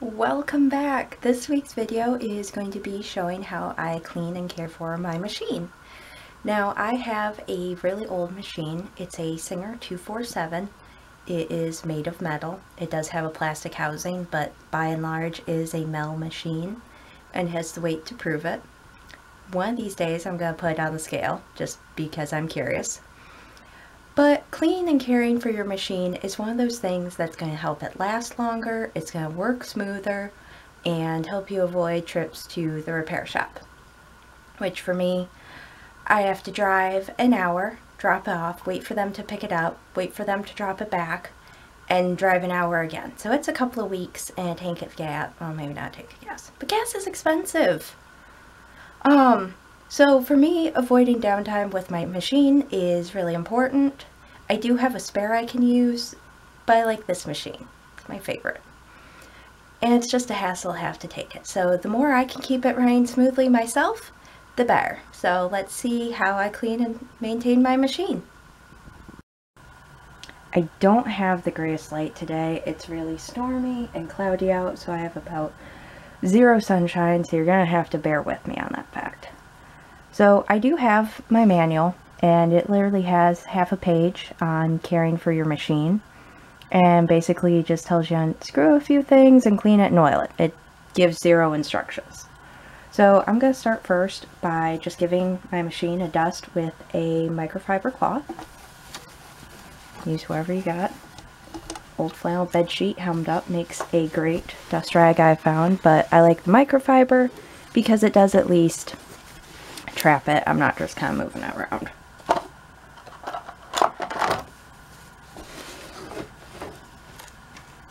Welcome back! This week's video is going to be showing how I clean and care for my machine. Now I have a really old machine. It's a Singer 247. It is made of metal. It does have a plastic housing, but by and large is a metal machine and has the weight to prove it. One of these days I'm going to put it on the scale just because I'm curious. But cleaning and caring for your machine is one of those things that's going to help it last longer, it's going to work smoother, and help you avoid trips to the repair shop. Which for me, I have to drive an hour, drop it off, wait for them to pick it up, wait for them to drop it back, and drive an hour again. So it's a couple of weeks and a tank of gas. Well, maybe not a tank of gas, but gas is expensive. So for me, avoiding downtime with my machine is really important. I do have a spare I can use, but I like this machine. It's my favorite. And it's just a hassle to have to take it. So the more I can keep it running smoothly myself, the better. So let's see how I clean and maintain my machine. I don't have the greatest light today. It's really stormy and cloudy out, so I have about zero sunshine, so you're going to have to bear with me on that fact. So I do have my manual, and it literally has half a page on caring for your machine, and basically just tells you to unscrew a few things and clean it and oil it. It gives zero instructions. So I'm going to start first by just giving my machine a dust with a microfiber cloth. Use whoever you got. Old flannel bed sheet hemmed up makes a great dust rag I found, but I like the microfiber because it does at least trap it. I'm not just kind of moving it around.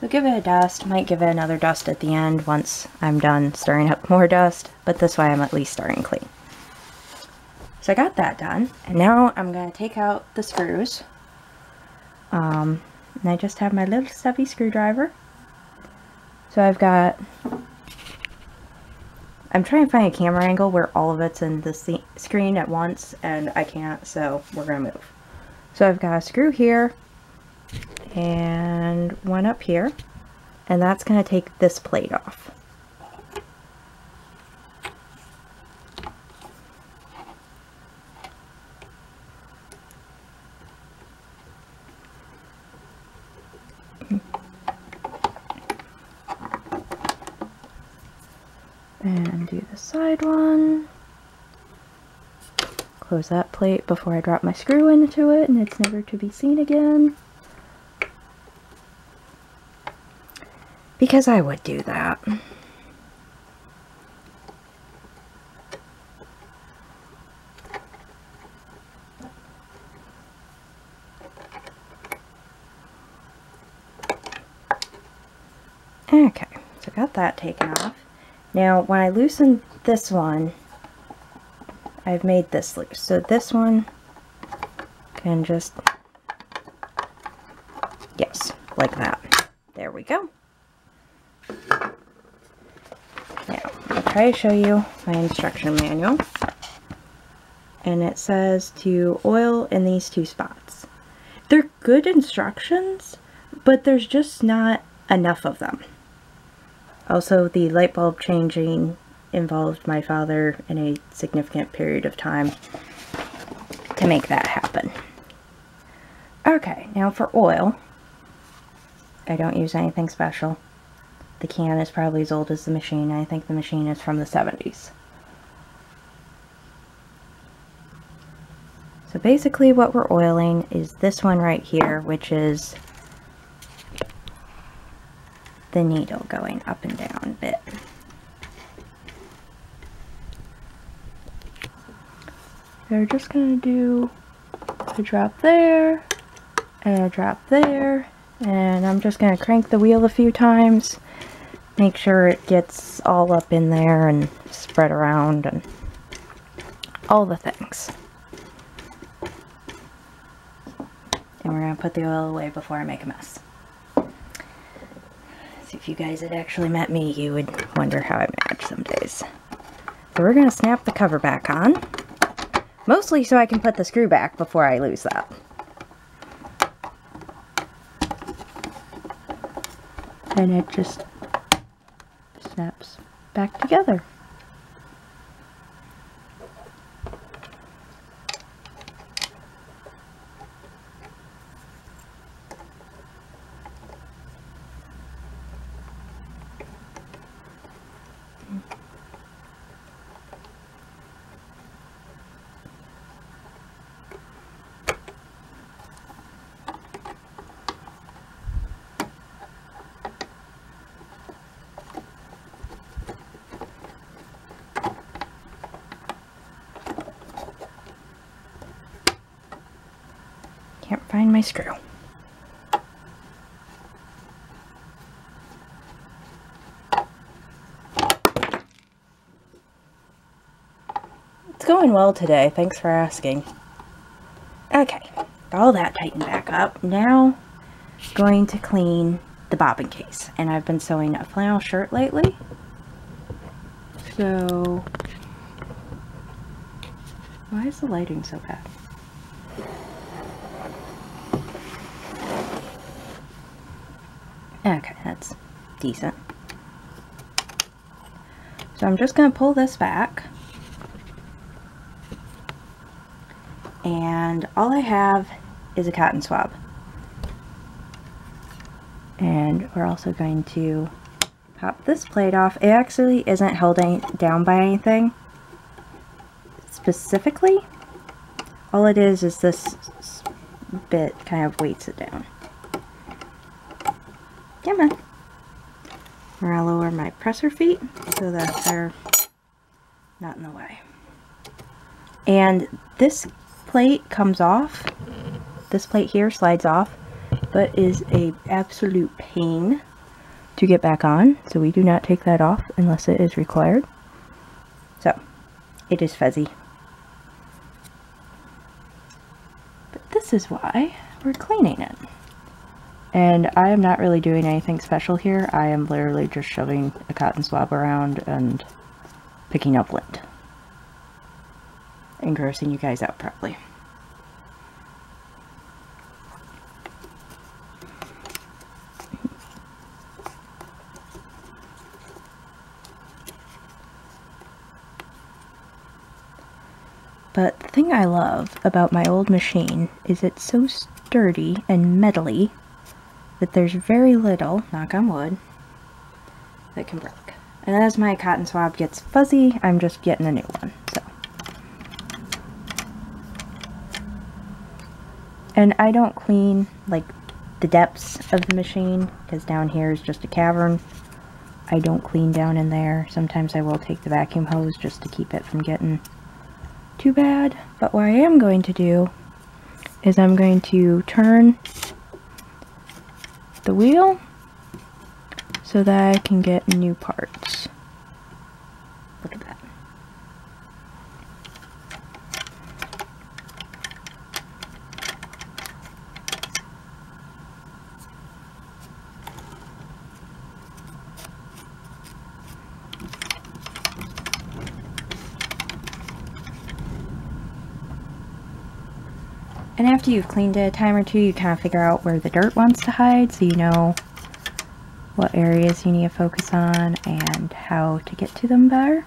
So give it a dust. Might give it another dust at the end once I'm done stirring up more dust, but this way I'm at least starting clean. So I got that done, and now I'm going to take out the screws. And I just have my little stubby screwdriver. So I'm trying to find a camera angle where all of it's in the screen at once, and I can't, so we're going to move. So I've got a screw here, and one up here, and that's going to take this plate off. And do the side one. Close that plate before I drop my screw into it, and it's never to be seen again. Because I would do that. Okay, so got that taken off. Now, when I loosen this one, I've made this loose. So this one can just, yes, like that. There we go. Now, I'll try to show you my instruction manual. And it says to oil in these two spots. They're good instructions, but there's just not enough of them. Also, the light bulb changing involved my father in a significant period of time to make that happen. Okay, now for oil, I don't use anything special. The can is probably as old as the machine. I think the machine is from the 70s. So basically what we're oiling is this one right here, which is the needle going up and down a bit. We're just going to do a drop there and a drop there, and I'm just going to crank the wheel a few times, make sure it gets all up in there and spread around and all the things. And we're going to put the oil away before I make a mess. So if you guys had actually met me, you would wonder how I manage some days. So we're going to snap the cover back on. Mostly so I can put the screw back before I lose that. And it just snaps back together. Can't find my screw. It's going well today, thanks for asking. Okay, got all that tightened back up. Now, going to clean the bobbin case. And I've been sewing a flannel shirt lately. So, why is the lighting so bad? Okay, that's decent. So I'm just going to pull this back. And all I have is a cotton swab. And we're also going to pop this plate off. It actually isn't held down by anything specifically. All it is this bit kind of weights it down. Come on. I'm going to lower my presser feet so that they're not in the way. And this plate comes off. This plate here slides off, but is a absolute pain to get back on. So we do not take that off unless it is required. So it is fuzzy. But this is why we're cleaning it. And I am not really doing anything special here. I am literally just shoving a cotton swab around and picking up lint. And grossing you guys out probably. But the thing I love about my old machine is it's so sturdy and metally that there's very little, knock on wood, that can break. And as my cotton swab gets fuzzy, I'm just getting a new one. So, and I don't clean like the depths of the machine because down here is just a cavern. I don't clean down in there. Sometimes I will take the vacuum hose just to keep it from getting too bad. But what I am going to do is I'm going to turn the wheel so that I can get new parts. Look at that. And after you've cleaned it a time or two, you kind of figure out where the dirt wants to hide, so you know what areas you need to focus on and how to get to them better.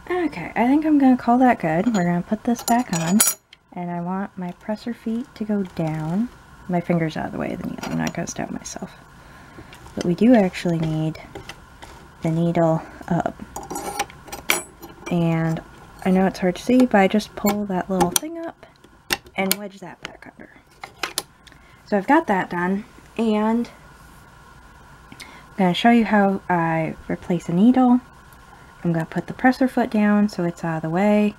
Okay, I think I'm going to call that good. We're going to put this back on, and I want my presser feet to go down. My finger's out of the way of the needle. I'm not going to stab myself. But we do actually need the needle up. And I know it's hard to see, but I just pull that little thing up and wedge that back under. So I've got that done, and I'm going to show you how I replace a needle. I'm going to put the presser foot down so it's out of the way.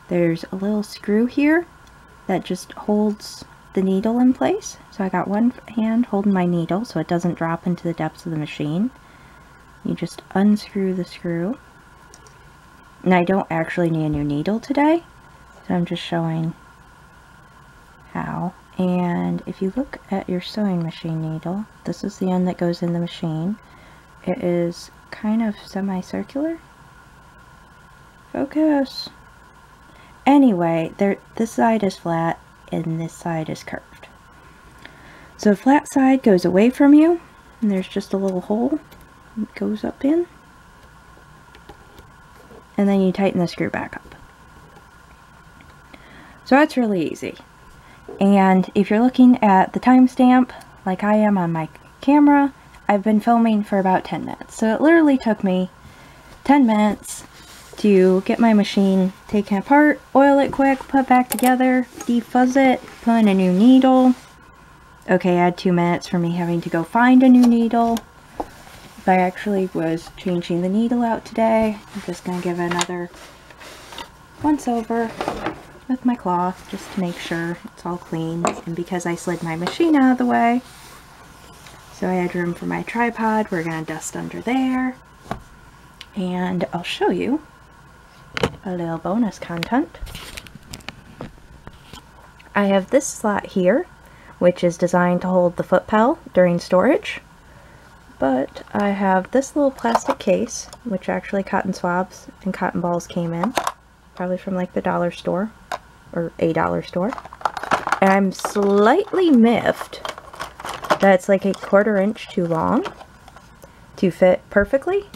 There's a little screw here that just holds the needle in place. So I got one hand holding my needle so it doesn't drop into the depths of the machine. You just unscrew the screw. And I don't actually need a new needle today, so I'm just showing how. And if you look at your sewing machine needle, this is the end that goes in the machine. It is kind of semicircular. Focus. Anyway, this side is flat and this side is curved. So the flat side goes away from you, and there's just a little hole it goes up in. And then you tighten the screw back up. So that's really easy. And if you're looking at the timestamp, like I am on my camera, I've been filming for about 10 minutes. So it literally took me 10 minutes to get my machine taken apart, oil it quick, put back together, defuzz it, put in a new needle. Okay, add 2 minutes for me having to go find a new needle. I actually was changing the needle out today. I'm just going to give it another once over with my cloth just to make sure it's all clean. And because I slid my machine out of the way, so I had room for my tripod, we're going to dust under there. And I'll show you a little bonus content. I have this slot here, which is designed to hold the foot pedal during storage. But I have this little plastic case, which actually cotton swabs and cotton balls came in, probably from like the dollar store, or a dollar store. And I'm slightly miffed that it's like a 1/4 inch too long to fit perfectly,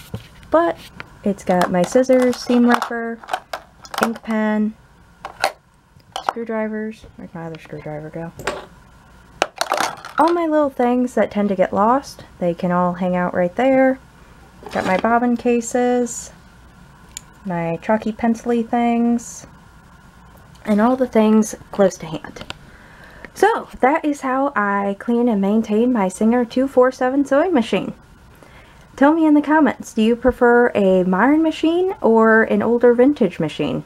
but it's got my scissors, seam ripper, ink pen, screwdrivers. Where'd my other screwdriver go? All my little things that tend to get lost, they can all hang out right there. Got my bobbin cases, my chalky pencil-y things, and all the things close to hand. So that is how I clean and maintain my Singer 247 sewing machine. Tell me in the comments, do you prefer a modern machine or an older vintage machine?